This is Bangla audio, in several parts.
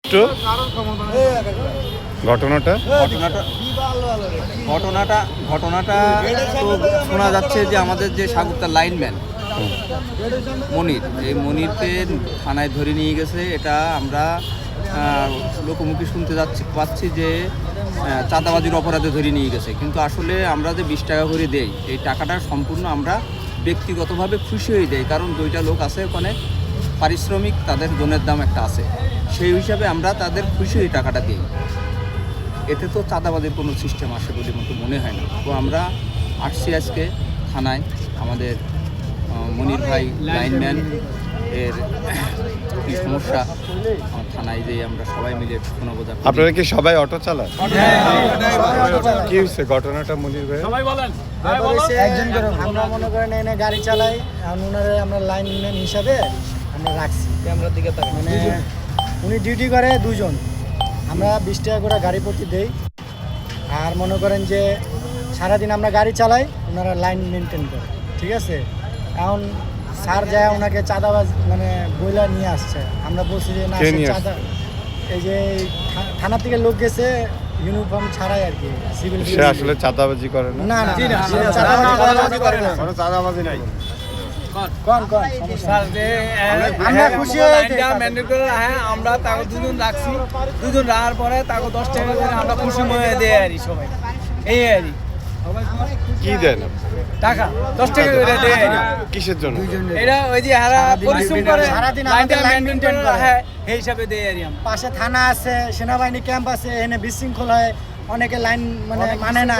একটু ঘটনাটা তো শোনা যাচ্ছে যে আমাদের যে সাগরতার লাইনম্যান মনির, এই মনিরকে থানায় ধরে নিয়ে গেছে। এটা আমরা লোকমুখে শুনতে পাচ্ছি যে চাঁদাবাজির অপরাধে ধরে নিয়ে গেছে, কিন্তু আসলে আমরা যে 20 টাকা করে দেই, এই টাকাটা সম্পূর্ণ আমরা ব্যক্তিগতভাবে খুশি হয়ে দেই, কারণ 2টা লোক আছে ওখানে, পারিশ্রমিক তাদের জনের দাম একটা আছে, সেই হিসাবে আমরা তাদের খুশি হয়ে টাকাটা দিই। এতে তো চাঁদাবাজির কোনো সিস্টেম আসে বলে মতো মনে হয় না। তো আমরা আসছি আজকে থানায়, আমাদের মনির ভাই লাইনম্যান এর কি সমস্যা, থানায় যেয়ে আমরা সবাই মিলে শোনাবোঝা। আপনারা কি সবাই অটো চালান? কি হয়েছে ঘটনাটা মনির ভাই? একজন করে আমরা মনে করেন এনে গাড়ি চালাই, আর ওনারে আমরা লাইনম্যান হিসাবে আমরা রাখছি ক্যামেরার দিকে তাকাই। মানে উনি ডিউটি করে 2 জন, আমরা 20 টাকা করে গাড়ি প্রতি দেই। আর মনে করেন যে সারাদিন আমরা গাড়ি চালাই, ওনারা লাইন মেনটেন করে, ঠিক আছে। এখন স্যার যায় ওনাকে চাঁদাবাজ মানে বইলা নিয়ে আসছে, আমরা বলছি যে না চাঁদা, এই যে থানা থেকে লোক গেছে ইউনিফর্ম ছাড়াই আর কি, সিভিল। সে আসলে চাঁদাবাজি করে না? না না, চাঁদাবাজি করে না, চাঁদাবাজি নাই। কোন স্যার যে আমরা খুশি হই ম্যান্ডেট করে আমরা তাকে 2 জন রাখছি, 2 জন রাখার পরে তাকে 10 টাকা করে আমরা খুশি মনে দেই আর সবাই, এই আর কি দেন? টাকা 10 টাকা করে দেই। কিসের জন্য? এটা ওই যে হারা পরিশ্রম করে সারাদিন লাইনটা আমাদের লাইন মেইনটেইন মেইনটেইন করে, করে, এই হিসাবে দেই আর আমরা। পাশে থানা আছে, সেনাবাহিনী ক্যাম্প আছে, এনে বিশৃঙ্খল হয়, অনেকে লাইন মানে না,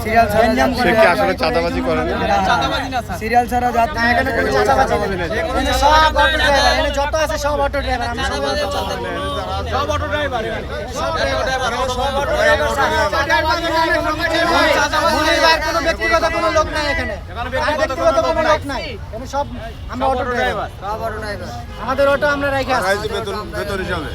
সিরিয়াল ছাড়া সে কি আসলে চাঁদাবাজি করে না? চাঁদাবাজি না স্যার, সিরিয়াল ছাড়া যাত না, এখানে কোনো চাঁদাবাজি নেই। এখানে সব অটো ড্রাইভার, এখানে যত আছে সব অটো ড্রাইভার, আমি সব অটো ড্রাইভার, সব মনির ভাইয়ের কোনো ব্যক্তিগত কোনো লোক নাই এখানে, ব্যক্তিগত কোনো লোক নাই এখানে, সব আমরা অটো ড্রাইভার, সব অটো ড্রাইভার। আমাদের অটো আমরা রেখে আসছি বেতন হিসাবে।